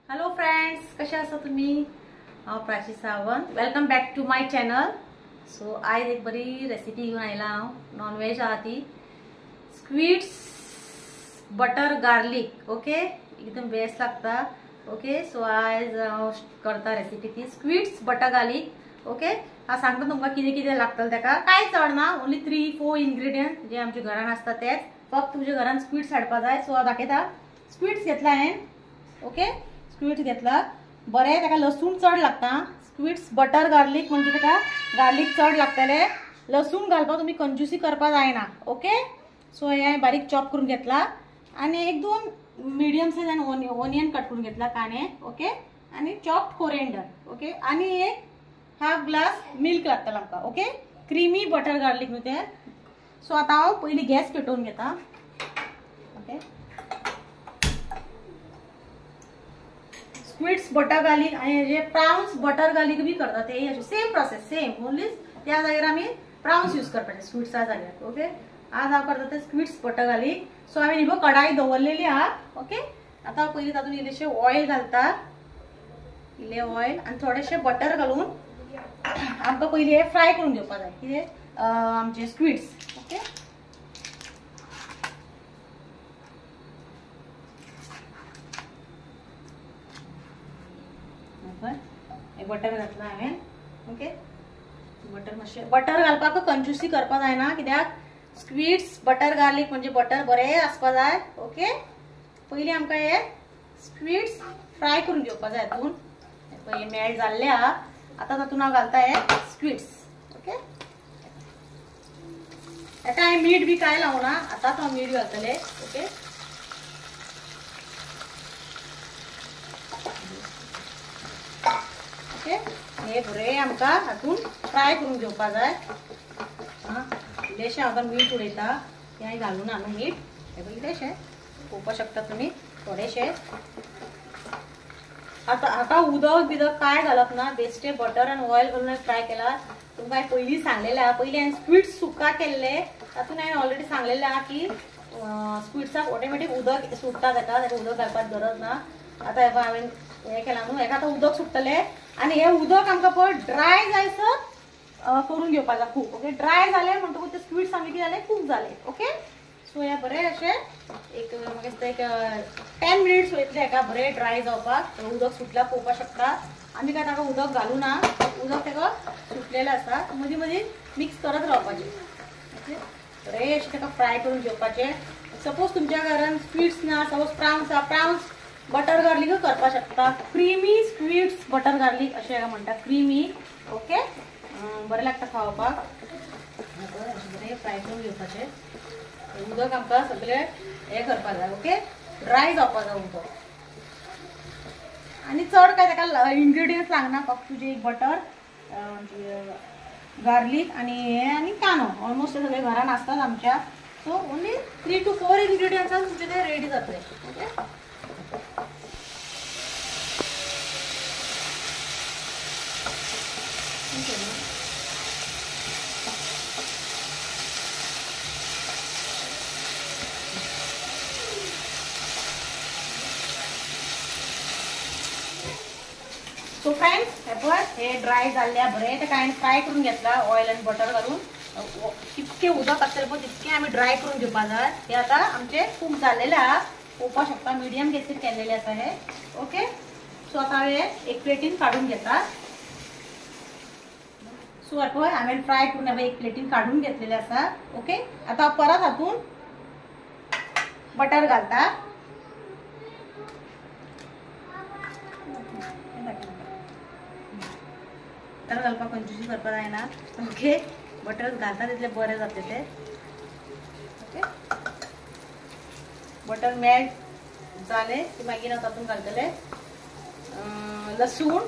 Hello friends, कसे आसा तुम्ही? हांव Prachi Sawant. Welcome back to my channel. So आयज एक बरी रेसिपी घेऊन आयला हांव. नॉन व्हेज आहा ती स्क्विड्स बटर गार्लिक. ओके, एकदम बेस्ट लागता. ओके, सो आयज हांव करता रेसिपी ती स्क्विड्स बटर गार्लिक. ओके, हांव सांगता तुमकां कितें कितें लागतलें तेका. कांयच चड ना, ओन्ली 3-4 इन्ग्रेडियंट जे आमच्या घरान आसता तेच. फक्त तुमच्या घरान स्क्विड्स हाडपा जाय. सो हांव दाखयता. स्क्विड्स घेतला हांवें. ओके, स्क्विड्स घेतला. बरें तेका लसूण चड लागता. स्क्विड्स बटर गार्लिक म्हणजे तेका गार्लिक चड लागतले. लसूण घालपाक तुम्ही कंजूसी करपा जायना. ओके, सो हे बारीक चॉप करून घेतला आणि 1-2 मीडियम साइज ओनियन कट करून घेतला, कांदे. ओके, आणि चॉप्ड कोरिएंडर. ओके, आणि एक हाफ ग्लास मिल्क लागतला आमकां. ओके, क्रीमी बटर गार्लिक न्हू ते. सो आता हांव पयली गॅस पेटोवन घेता. ओके, स्क्विड्स बटर गार्लिक आणि जे प्राउन्स बटर गार्लिक बी करता ते सेम प्रोसेस, सेम. ओन्ली त्या जाग्यार आमी प्राउन्स यूज करपाचे स्क्विड्सा जाग्यार. ओके, आज हांव करता ते स्क्विड्स बटर गार्लिक. सो हांवें ही कढाई दवरलेली आहा. ओके, आता पयलीं तातूंत इल्लेशें ऑयल घालता. इल्लें ऑयल आणि थोडेशें बटर घालून आमकां पयलीं हे फ्राय करून घेवपा जाय. कितें आमचे स्क्विड्स. ओके, बटर घातला हांवें. ओके, बटर मातशें बटर घालपाक कंजूसी करपा जायना, कित्याक स्क्विड्स बटर गार्लिक म्हणजे बटर बरें आसपा जाय. ओके, पयलीं आमकां हे स्क्विड्स फ्राय करून घेवपा जाय. हातून पळय मेल्ट जाल्ले आहा. आतां तातूंत हांव घालता हे स्क्विड्स. ओके, आता हांवें मीठ बी कांय लावना. आतांच हांव मीठ घालतलें. ओके, हे बरें आमकां हातून फ्राय करून घेवपा जाय. इल्लेशें हांव मीठ उडयता. हें घालून हांव मीठ हे इल्लेशें पळोवपा शकता तुमी, थोडेशें. आतां उदक बिदक काय घालप ना. बेश्टे बटर आनी ऑयल घालून फ्राय केला. तुमकां हांवें पयलीं सांगलेलें आहा. पयलीं हांवें स्क्विड्स सुक्का केल्ले. तातूंत हांवें ऑलरेडी सांगलेलें आहा की स्क्विड्साक ऑटोमॅटीक उदक सुट्टा ताका उदक घालपाची गरज ना. आतां हांवें हें केलां न्हू, हेका आतां उदक सुट्टलें आणि हे उदक आमकां पळय ड्राय जायसर करून घेवपा जाय खूब. ओके, ड्राय जालें म्हणटकूच ते स्क्विड्स आमगे कितें जालें, खूब जालें. ओके, सो हे बरें अशें एक म्हाका दिसता एक 10 मिनिट्स वयतले हेका बरें ड्राय जावपाक. उदक सुटला पळोवपा शकता. आमी काय ताका उदक घालूना. उदक तेका सुटलेलें आसा. मदीं मदीं मिक्स करत रावपाचें. ओके, बरें अशें तेका फ्राय करून घेवपाचें. सपोज तुमच्या घरान स्क्विड्स ना, सपोज प्राउन्स आहा, प्राउन्स बटर गार्लिक करपा शकता. क्रीमी स्क्विड्स बटर गार्लिक अशें म्हणटा, क्रीमी. ओके, बरें लागता खावपाक. बरें फ्राय करून घेवपाचें. उदक आमकां सगळें हें करपा जाय. ओके, ड्राय जावपा जाय उदक. आनी चड काय ताका इन्ग्रेडियंट्स लागना. फक्त तुजें एक बटर गार्लिक आनी हें आनी कांदो. ऑलमोस्ट सगळे घरान आसतात आमच्या. सो ओन्ली 3 to 4 इन्ग्रेडियंट्सान तुमचें तें रेडी जातलें. ओके, सो फ्रेंड्स हे ड्राय जाल्ले बरें तेका हांवें फ्राय करून घेतला ऑयल आनी बटर घालून. कितके उदक आसतलें पळय तितकें आमी ड्राय करून घेवपा जाय. हे आतां आमचे खूब जाल्लेले आहा. पळोवपा शकता मिडियम गॅसीर केल्लेले आसा हे. ओके, सो आतां हांवें एक प्लेटीन काडून घेता. सो पळय हांवें फ्राय करून हांवें एक प्लेटीन काडून घेतलेले आसा. ओके, आतां परत हातून बटर घालता. बटर घालपाक कंजूसी करपा जायना. ओके, बटर घालता तितलें बरें जाता तें. ओके, बटर मेल्ट जालें की मागीर हांव तातूंत घालतलें लसूण.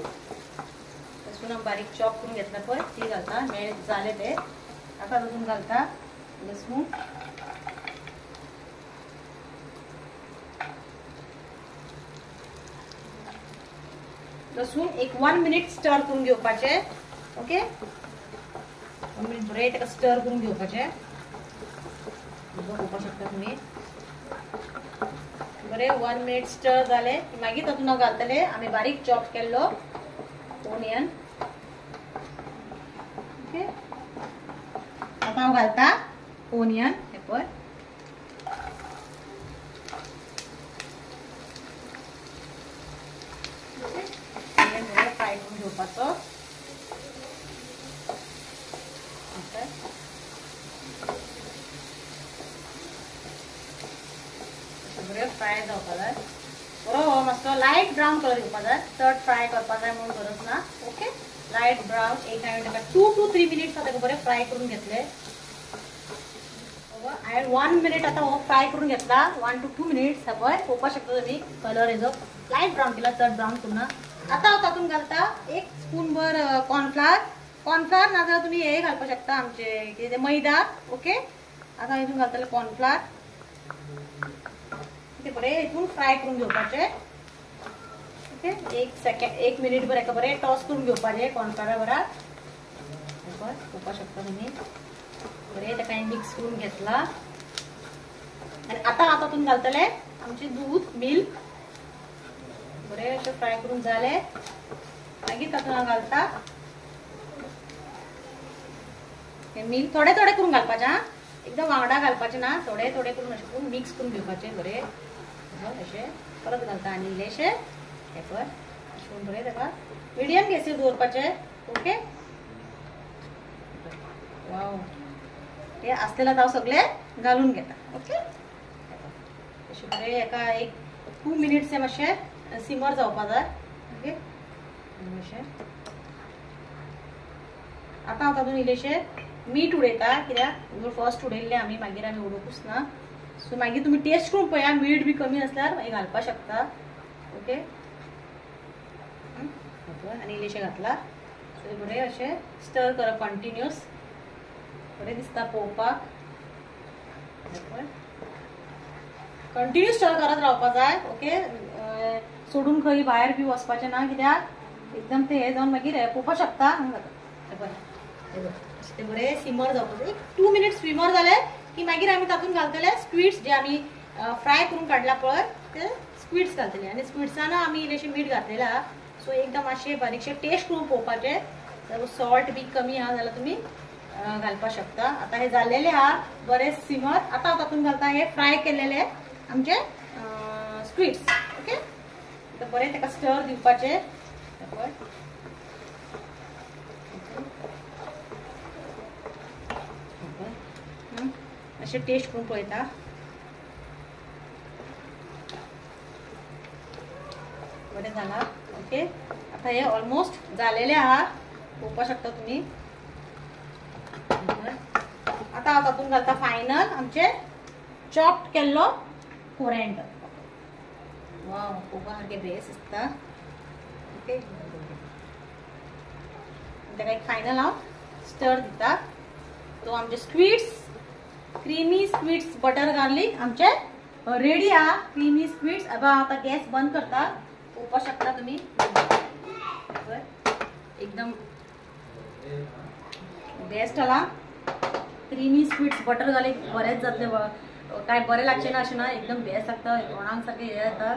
लसूण हांव बारीक चॉप करून घेतला पळय ती घालता. मेल्ट जालें तें. आतां तातूंत घालता लसूण. लसूण एक 1 मिनिट स्टर करून घेवपाचें. ओके, 1 मिनिट बरें तेका स्टर करून घेवपाचें. पळोवपा शकता तुमी. बरे 1 मिनिट स्टर जाले मागीर तातूंत घालतले आमी बारीक चॉप केल्लो ओनियन. ओके आता हांव घालता ओनियन हे पळय. फ्राय करून घेवपाचो. फ्राय जावपा जाय बरो मातसो लायट ब्रावन कलर येवपा जाय. चड फ्राय करपा जाय म्हणून गरज ना. ओके लायट ब्रावन एक हांवें ताका 2 to 3 मिनिट्स ताका बरें फ्राय करून घेतले. हांवें 1 मिनिट आता हो फ्राय करून घेतला. 1 to 2 मिनिट्स हा पळय पळोवपाक शकता तुमी कलर हेजो लायट ब्रावन केला चड ब्रावन करुना. आता हांव तातूंत घालता 1 स्पून भर कॉर्नफ्लावर नाजाल्यार तुमी हे घालपाक शकता आमचे कितें मैदा. ओके आता हितून घालतले कॉर्नफ्लावर. ते बरे हितून फ्राय करून घेवपाचे. ओके 1 मिनिट भर एका बरे टॉस करून घेवपाचे कॉर्नफ्लावर बरा. पळोवपाक शकता तुमी बरे ताका मिक्स करून घेतला. आनी आता हांव तातूंत घालतले आमचे दूध मिल्क बरे अशें फ्राय करून जाले मागीर तातूंत हांव घालता हे मिल्क. थोडे थोडे करून घालपाचे हा एकदम वांगडा घालपाचे ना. थोडे थोडे करून अशें करून मिक्स करून घेवपाचे बरे अशें. परत घालता आनी इल्लेशें हे पळय अशें बरें ताका मिडियम गॅसीर दवरपाचे. ओके वाव हे आसलेले हांव सगळे घालून घेता. ओके अशें बरें एका 2 मिनिट्स मातशें सिमर जावपा जाय. ओके अशें आता हांव तातूंत इल्लेशें मीठ उडयता कित्याक फर्स्ट उडयल्लें आमी मागीर आमी उडोवपूच ना. सो मागीर तुमी टेस्ट करून पळया मीठ बी कमी आसल्यार मागीर घालपाक शकता. ओके आनी इल्लेशें घातला. सो बरें अशें स्टर करप कंटिन्यूअस बरें दिसता पळोवपाक. कंटिन्यू स्टर करत रावपा जाय. ओके सोडून खंय भायर बी वचपाचें ना कित्याक एकदम ते हे जावन मागीर पळोवपाक शकता. ते बरें सिमर जावपाचें 2 मिनिट्स सिमर जाले की मागीर आमी तातूंत घालतले स्क्विड्स जे आमी फ्राय करून काडला पळय ते स्क्विड्स घालतले. आनी स्क्विड्सान आमी इल्लेशें मीठ घातलेलें आहा. सो एकदम मातशें बारीकशें टेस्ट करून पळोवपाचें. सॉल्ट बी कमी आहा जाल्यार तुमी घालपाक शकता. आता हे जाल्लेले आहा बरें सिमर. आता हांव तातूंत घालता हे फ्राय केलेले आमचे स्क्विड्स. ओके बरें ताका स्टर दिवपाचें. अशें टेस्ट करून पळयता. बरें जाला. ओके आता हे ऑलमोस्ट जालेले आहा पळोवपाक शकता तुमी. आता हांव तातूंत घालता फायनल आमचे चॉप केल्लो कोरिएंडर. वाव पळोवपा सारकें बेस्ट दिसता. ओके ताका एक फायनल हांव स्टर दिता. तो आमचे squids creamy squids butter garlic आमचे रेडी आहा. Creamy squids. आता हांव आतां गॅस बंद करता. पळोवपाक शकता तुमी एकदम बेस्ट जाला. क्रीमी स्क्विड्स बटर गार्लिक बरेच जातले काय बरें लागचें ना अशें ना एकदम बेस्ट लागता. तोंडाक सारकें हे जाता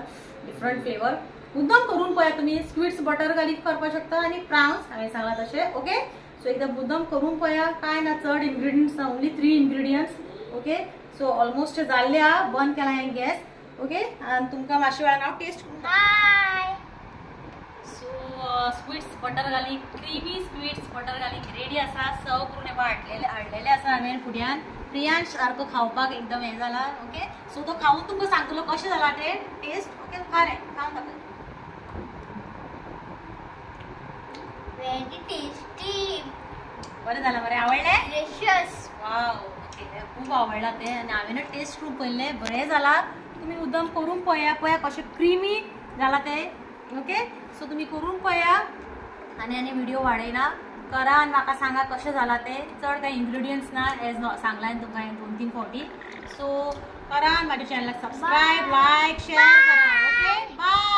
डिफरंट फ्लेवर. मुद्दम करून पळया तुमी स्क्विड्स बटर गार्लिक करपाक शकता आनी प्राउन्स हांवें सांगला तशें. ओके सो एकदम मुद्दम करून पळया काय ना चड इन्ग्रेडियंट्स ना only 3 ingredients. Okay so almost जाल्ले आहा. बंद केला हांवें गॅस. ओके आनी तुमकां मातशे वेळान हांव टेस्ट करून हाय. So squids butter garlic creamy squids butter garlic ready आसा. सर्व करून हाडलेले आसा हांवें फुड्यान. प्रियांश सारको खावपाक एकदम हें जाला. ओके सो तो खावन तुमकां सांगतलो कशें जाला ते टेस्ट. ओके बरें खावन दाखय. Very tasty. बरें जालां बरें आवडलें. डिलिशियस. वाव ओके खूब आवडला ते आनी हांवें टेस्ट करून पळयलें बरें जाला. तुमी उदम करून पळया कशें क्रीमी जाला ते. ओके सो तुमी करून पळया आनी व्हिडिओ वाडयना करा आनी म्हाका सांगा कशें जाला ते. चड कांय इन्ग्रेडियंट्स ना एज सांगला तुमकां हांवें 2-3 फावटी. सो करा आनी म्हाज्या चॅनलाक सबस्क्रायब लायक शेअर करा. Okay bye.